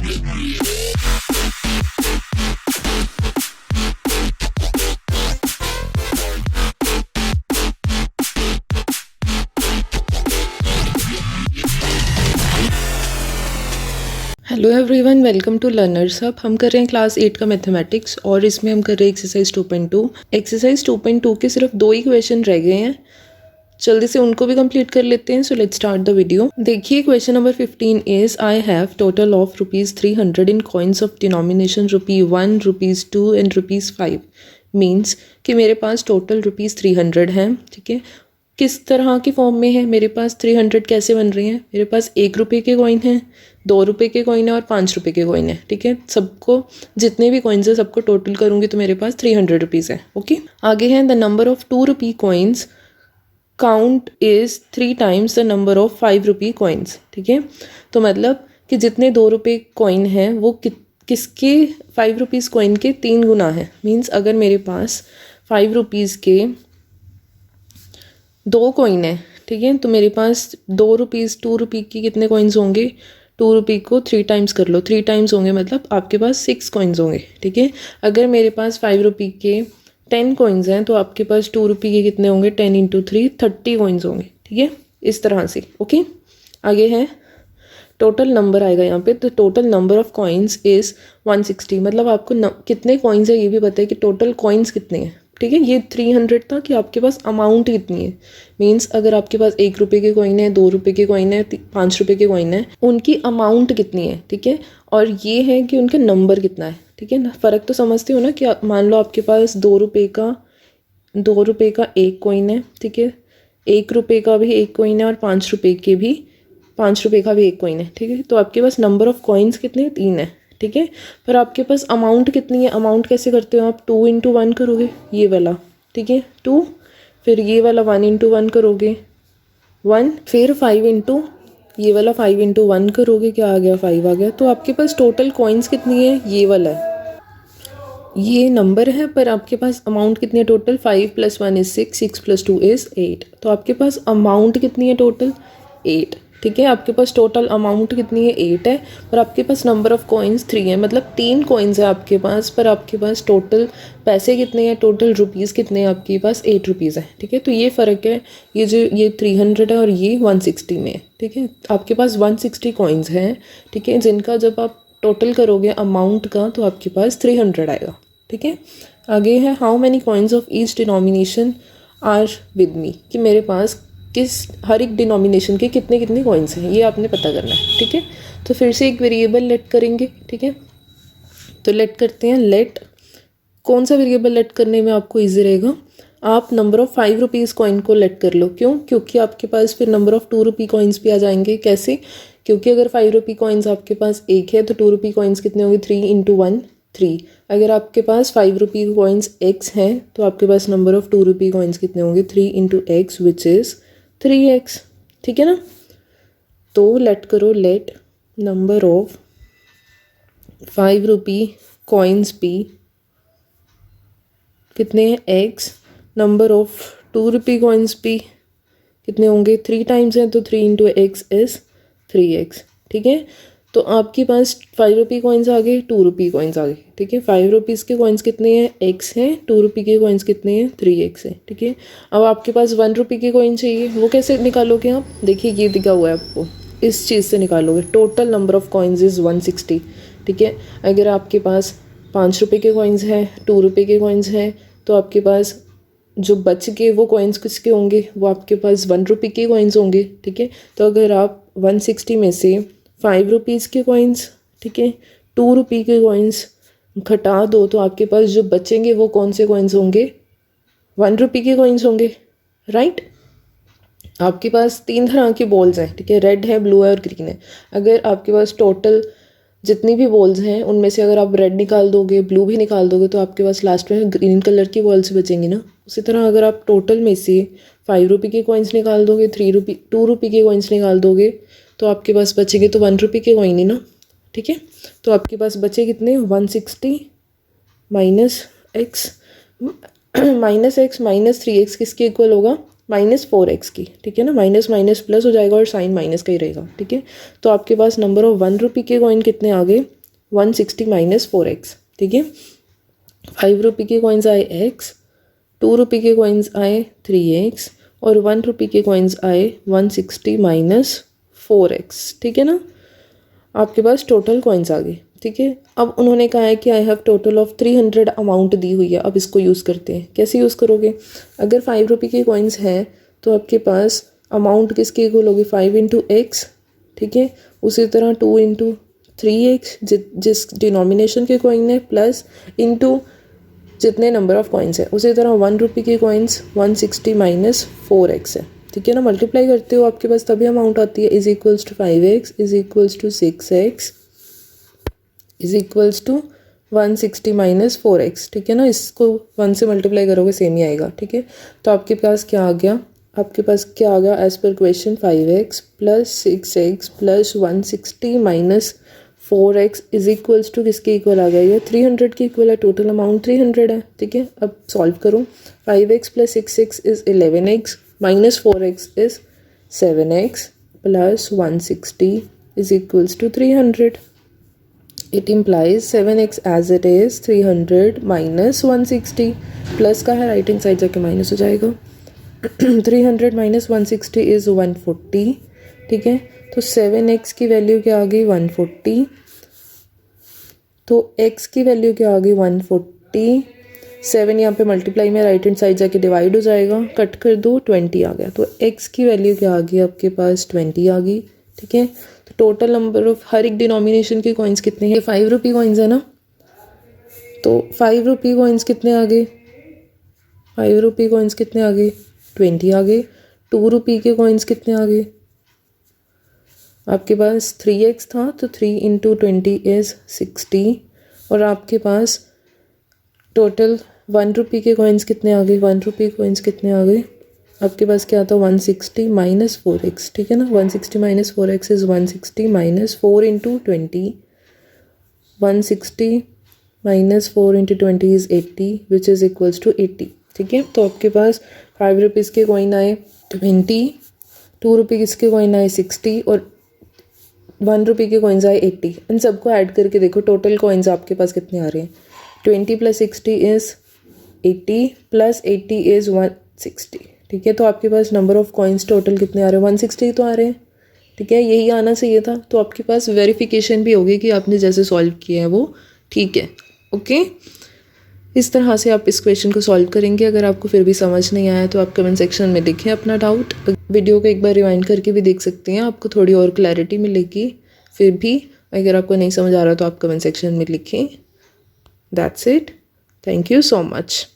Hello everyone, welcome to learners hub. हम कर रहे हैं क्लास 8 का मैथमेटिक्स और इसमें हम कर रहे हैं एक्सरसाइज 2.2। एक्सरसाइज 2.2 के सिर्फ 2 ही क्वेश्चन रह गए हैं, जल्दी से उनको भी कंप्लीट कर लेते हैं। So let's start the video. देखिए question number 15 is I have total of ₹300 in coins of denomination ₹1, ₹2 and ₹5। Means कि मेरे पास टोटल ₹300 हैं। ठीक है, किस तरह की फॉर्म में है मेरे पास 300 कैसे बन रहे हैं? मेरे पास ₹1 के कॉइन हैं, ₹2 के कॉइन है और ₹5 के कॉइन है। ठीक है, सबको जितने भी कॉइन्स है सबको टोटल करूँगी तो मेरे पास ₹300 है। ओके, आगे है the number of ₹2 coins count is 3 times the number of ₹5 coins. ठीक है, तो मतलब कि जितने ₹2 कॉइन हैं वो किसके ₹5 कॉइन के 3 गुना है। मीन्स अगर मेरे पास ₹5 के 2 कॉइन है, ठीक है, तो मेरे पास ₹2 की कितने कॉइन्स होंगे? ₹2 को 3 टाइम्स कर लो, 3 टाइम्स होंगे मतलब आपके पास 6 कॉइन्स होंगे। ठीक है, अगर मेरे पास ₹5 के 10 कॉइन्स हैं तो आपके पास ₹2 के कितने होंगे? 10 × 3 30 कॉइन्स होंगे। ठीक है, इस तरह से। ओके, आगे है टोटल नंबर आएगा यहाँ पे। तो total number of coins is 160। मतलब आपको कितने कॉइन्स है ये भी पता है कि टोटल कॉइन्स कितने हैं। ठीक है, ये 300 था कि आपके पास अमाउंट कितनी है। मीन्स अगर आपके पास ₹1 के कॉइन है, ₹2 के कॉइन है, ₹5 के कॉइन है, उनकी अमाउंट कितनी है। ठीक है, और ये है कि उनका नंबर कितना है। ठीक है ना, फ़र्क तो समझते हो ना कि मान लो आपके पास ₹2 का एक कॉइन है। ठीक है, ₹1 का भी एक कॉइन है और ₹5 का भी एक कॉइन है। ठीक है, तो आपके पास नंबर ऑफ कॉइन्स कितने हैं? 3 है। ठीक है, पर आपके पास अमाउंट कितनी है? अमाउंट कैसे करते हो आप? 2 × 1 करोगे, ये वाला। ठीक है, 2, फिर ये वाला 1 × 1 करोगे 1, फिर 5 × ये वाला 5 × 1 करोगे, क्या आ गया? 5 आ गया। तो आपके पास टोटल कॉइन्स कितनी है? ये वाला है, ये नंबर है, पर आपके पास अमाउंट कितनी है टोटल? 5 + 1 = 6, 6 + 2 = 8। तो आपके पास अमाउंट कितनी है टोटल? 8। ठीक है, आपके पास टोटल अमाउंट कितनी है? 8 है, पर आपके पास नंबर ऑफ कॉइन्स 3 है। मतलब 3 कॉइन्स है आपके पास, पर आपके पास टोटल पैसे कितने हैं? टोटल रुपीज़ कितने हैं आपके पास? ₹8 है। ठीक है, तो ये फ़र्क है, ये 300 है और ये 160 में है। ठीक है, आपके पास 160 कॉइन्स हैं। ठीक है, जिनका जब आप टोटल करोगे अमाउंट का तो आपके पास 300 आएगा। ठीक है, आगे है how many coins of each denomination are with me, कि मेरे पास हर एक डिनोमिनेशन के कितने कितने कॉइन्स हैं, ये आपने पता करना है। ठीक है, तो फिर से एक वेरिएबल लेट करेंगे। ठीक है, तो लेट करते हैं। लेट, कौन सा वेरिएबल लेट करने में आपको ईजी रहेगा? आप नंबर ऑफ ₹5 कॉइन को लेट कर लो। क्यों? क्योंकि आपके पास फिर नंबर ऑफ ₹2 कॉइन्स भी आ जाएंगे। कैसे? क्योंकि अगर ₹5 कॉइन्स आपके पास एक है तो ₹2 कॉइन्स कितने होंगे? 3 × 1 3। अगर आपके पास ₹5 कॉइन्स x हैं तो आपके पास नंबर ऑफ ₹2 कॉइन्स कितने होंगे? 3 × x विच इज़ 3x। ठीक है ना, तो लेट करो। लेट नंबर ऑफ ₹5 कॉइन्स भी कितने हैं? x। नंबर ऑफ ₹2 कॉइन्स भी कितने होंगे? 3 टाइम्स हैं, तो 3 × x इज़ 3x। ठीक है, तो आपके पास ₹5 कॉइन्स आ गए, ₹2 कॉइन्स आ गए। ठीक है, ₹5 के कॉइन्स कितने हैं? x हैं। ₹2 के कॉइन्स कितने हैं? 3x है। ठीक है, अब आपके पास ₹1 के कॉइन चाहिए, वो कैसे निकालोगे आप? देखिए ये दिखा हुआ है आपको, इस चीज़ से निकालोगे। Total number of coins is 160। ठीक है, अगर आपके पास ₹5 के कॉइन्स हैं, ₹2 के कॉइन्स हैं, तो आपके पास जो बच गए वो कॉइन्स किसके होंगे? वो आपके पास ₹1 के कॉइन्स होंगे। ठीक है, तो अगर आप 160 में से ₹5 के कॉइन्स, ठीक है, ₹2 के कॉइन्स घटा दो तो आपके पास जो बचेंगे वो कौन से कॉइन्स होंगे? ₹1 के कॉइन्स होंगे। राइट, आपके पास 3 तरह की बॉल्स हैं। ठीक है, रेड है, ब्लू है और ग्रीन है। अगर आपके पास टोटल जितनी भी बॉल्स हैं उनमें से अगर आप रेड निकाल दोगे, ब्लू भी निकाल दोगे, तो आपके पास लास्ट में ग्रीन कलर की बॉल्स बचेंगी ना। उसी तरह अगर आप टोटल में से ₹5 के कॉइन्स निकाल दोगे, ₹2 के कॉइन्स निकाल दोगे, तो आपके पास बचेंगे तो ₹1 के कॉइन ही ना। ठीक है, तो आपके पास बचे कितने? 160 - x -3x किसके इक्वल होगा? -4x की, ठीक है ना, माइनस माइनस प्लस हो जाएगा और साइन माइनस का ही रहेगा, ठीक है। तो आपके पास नंबर ऑफ 1 रुपये के कॉइन कितने आ गए, 160 - 4x, ठीक है। 5 रुपये के कॉइन्स आए x, 2 रुपये के कॉइन्स आए 3x और 1 रुपये के कॉइन्स आए 160 - 4x, ठीक है ना। आपके पास टोटल कॉइन्स आ गए, ठीक है। अब उन्होंने कहा है कि I have total of 300 amount दी हुई है। अब इसको यूज़ करते हैं, कैसे यूज़ करोगे। अगर 5 रुपये के कॉइन्स हैं तो आपके पास अमाउंट किसके इक्वल होगी, 5 × x, ठीक है। उसी तरह 2 × 3x जिस डिनोमिनेशन के कॉइन है, प्लस इंटू जितने नंबर ऑफ कॉइन्स है। उसी तरह 1 रुपये के कॉइन्स 160 - 4x है, ठीक है ना। मल्टीप्लाई करते हो आपके पास तभी अमाउंट आती है, is equals to 5x is equals to 6x is equals to 160 - 4x, ठीक है ना। इसको 1 से मल्टीप्लाई करोगे सेम ही आएगा, ठीक है। तो आपके पास क्या आ गया, आपके पास क्या आ गया, as per question 5x + 6x + 160 - 4x is equals to किसके इक्वल आ गया, ये 300 के इक्वल है। टोटल अमाउंट 300 है, ठीक है। अब सॉल्व करो, 5x + 6x is 11x - 4x is 7x + 160 is equals to 300। It implies 7x as it is 300 - 160 plus का है, राइट हैंड साइड जाके माइनस हो जाएगा। 300 - 160 इज़ 140, ठीक है। तो 7x की वैल्यू क्या आ गई, 140। तो x की वैल्यू क्या आ गई, 140। 7 यहाँ पे मल्टीप्लाई में राइट हैंड साइड जाके डिवाइड हो जाएगा, कट कर दो, 20 आ गया। तो x की वैल्यू क्या आ गई, आपके पास 20 आ गई, ठीक है। तो टोटल नंबर ऑफ हर एक डिनोमिनेशन के कॉइन्स कितने हैं, 5 रुपये कॉइन्स है ना। तो 5 रुपये कॉइन्स कितने आ गए, 5 रुपये कॉइन्स कितने आ गए, 20 आ गए। 2 रुपये के कॉइन्स कितने आ गए, आपके पास 3x था तो 3 × 20 इज़ 60। और आपके पास टोटल 1 रुपये के कॉइन्स कितने आ गए, 1 रुपये कॉइन्स कितने आ गए, आपके पास क्या था, 160 - 4x, ठीक है ना। 160 - 4x is 160 - 4 × 20, 160 - 4 × 20 is 80 which is equals to 80, ठीक है। तो आपके पास 5 रुपीज़ के कॉइन आए 20, 2 रुपये किसके कॉइन आए 60 और 1 रुपये के कॉइन्स आए 80। इन सबको ऐड करके देखो टोटल कॉइन्स आपके पास कितने आ रहे हैं, 20 + 60 इज़ 80 + 80 इज़ 160, ठीक है। तो आपके पास नंबर ऑफ कॉइन्स टोटल कितने आ रहे हैं, 160 तो आ रहे हैं, ठीक है। यही आना चाहिए था। तो आपके पास वेरिफिकेशन भी होगी कि आपने जैसे सॉल्व किया है वो ठीक है, ओके। इस तरह से आप इस क्वेश्चन को सॉल्व करेंगे। अगर आपको फिर भी समझ नहीं आया तो आप कमेंट सेक्शन में लिखें अपना डाउट। वीडियो को एक बार रिवाइंड करके भी देख सकते हैं, आपको थोड़ी और क्लैरिटी मिलेगी। फिर भी अगर आपको नहीं समझ आ रहा तो आप कमेंट सेक्शन में लिखें। That's it, thank you so much.